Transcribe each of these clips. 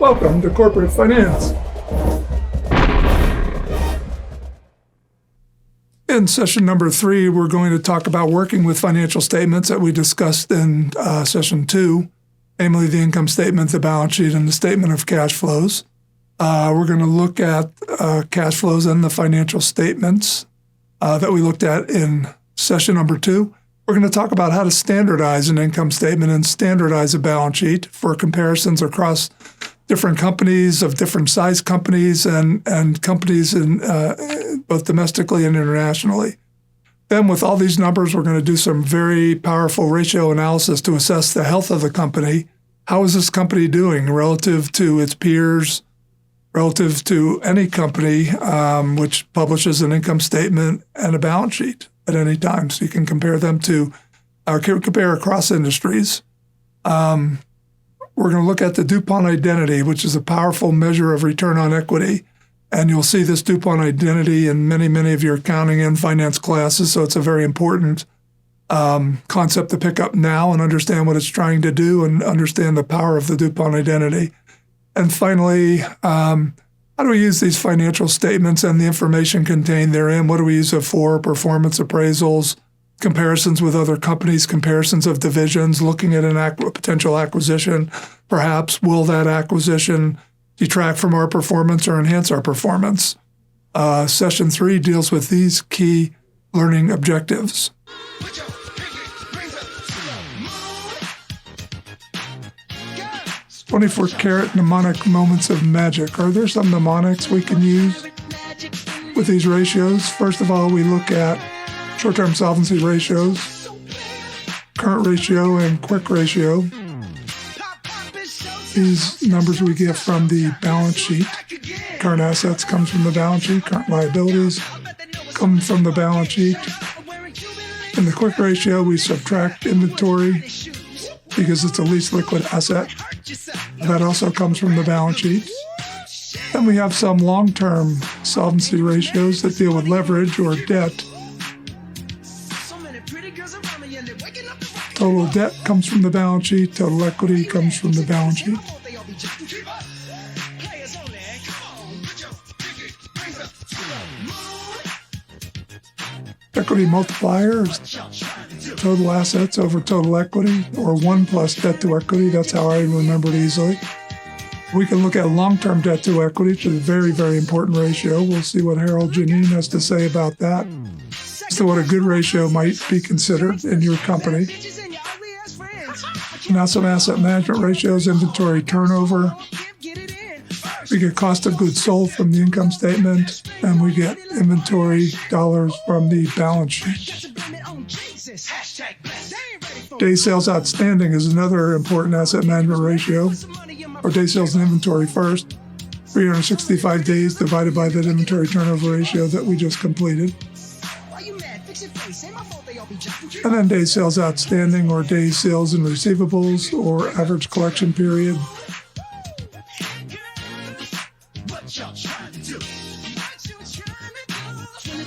Welcome to Corporate Finance. In session number 3, we're going to talk about working with financial statements that we discussed in session 2, namely the income statement, the balance sheet, and the statement of cash flows. We're going to look at cash flows and the financial statements that we looked at in session number 2. We're going to talk about how to standardize an income statement and standardize a balance sheet for comparisons across different companies of different size companies and companies in both domestically and internationally. Then with all these numbers, we're going to do some very powerful ratio analysis to assess the health of the company. How is this company doing relative to its peers, relative to any company which publishes an income statement and a balance sheet at any time? So you can compare them to, compare across industries. We're going to look at the DuPont identity, which is a powerful measure of return on equity. And you'll see this DuPont identity in many of your accounting and finance classes. So it's a very important concept to pick up now and understand what it's trying to do and understand the power of the DuPont identity. And finally, how do we use these financial statements and the information contained therein? What do we use it for? Performance appraisals, comparisons with other companies, comparisons of divisions, looking at a potential acquisition. Perhaps will that acquisition detract from our performance or enhance our performance? Session 3 deals with these key learning objectives. 24-karat mnemonic moments of magic. Are there some mnemonics we can use with these ratios? First of all, we look at short-term solvency ratios, current ratio, and quick ratio. These numbers we get from the balance sheet. Current assets comes from the balance sheet. Current liabilities come from the balance sheet. In the quick ratio, we subtract inventory because it's the least liquid asset. That also comes from the balance sheet. Then we have some long-term solvency ratios that deal with leverage or debt. Total debt comes from the balance sheet. Total equity comes from the balance sheet. Equity multiplier is total assets over total equity, or 1 plus debt to equity. That's how I remember it easily. We can look at long-term debt to equity, which is a very important ratio. We'll see what Harold Janine has to say about that. So what a good ratio might be considered in your company. Now some asset management ratios, inventory turnover. We get cost of goods sold from the income statement, and we get inventory dollars from the balance sheet. Day sales outstanding is another important asset management ratio, or day sales and inventory first. 365 days divided by that inventory turnover ratio that we just completed. And then day sales outstanding, or day sales and receivables, or average collection period.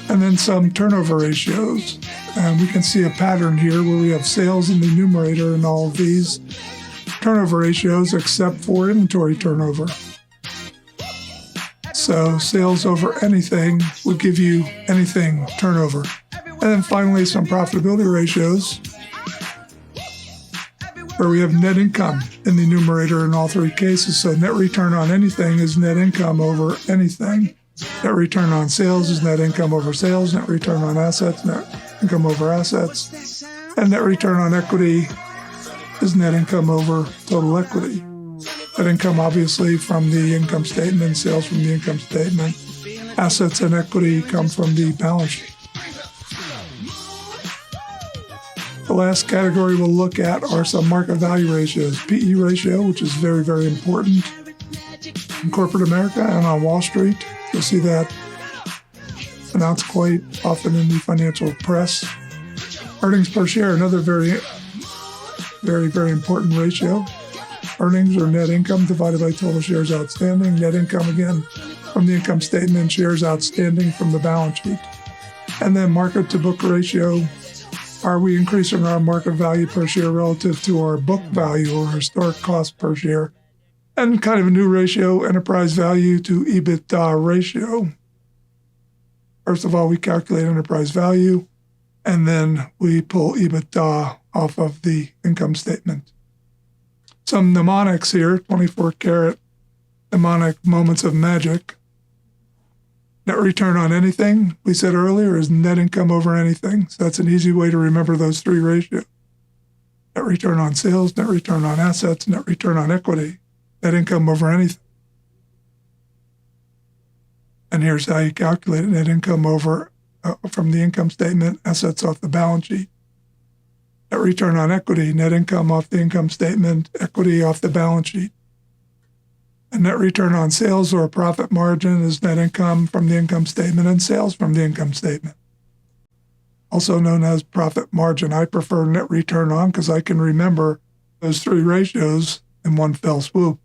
And then some turnover ratios. And we can see a pattern here where we have sales in the numerator in all of these turnover ratios except for inventory turnover. So sales over anything would give you anything turnover. And then finally, some profitability ratios where we have net income in the numerator in all 3 cases. So net return on anything is net income over anything. Net return on sales is net income over sales. Net return on assets, net income over assets. And net return on equity is net income over total equity. Net income obviously from the income statement, sales from the income statement. Assets and equity come from the balance sheet. The last category we'll look at are some market value ratios. PE ratio, which is very important in corporate America and on Wall Street. You'll see that announced quite often in the financial press. Earnings per share, another very important ratio. Earnings or net income divided by total shares outstanding. Net income, again, from the income statement, shares outstanding from the balance sheet. And then market to book ratio. Are we increasing our market value per share relative to our book value or historic cost per share? And kind of a new ratio, enterprise value to EBITDA ratio. First of all, we calculate enterprise value, and then we pull EBITDA off of the income statement. Some mnemonics here, 24-karat mnemonic moments of magic. Net return on anything, we said earlier, is net income over anything. So that's an easy way to remember those three ratios. Net return on sales, net return on assets, net return on equity, net income over anything. And here's how you calculate it: net income over from the income statement, assets off the balance sheet. Net return on equity, net income off the income statement, equity off the balance sheet. And net return on sales or profit margin is net income from the income statement and sales from the income statement. Also known as profit margin. I prefer net return on because I can remember those three ratios in one fell swoop.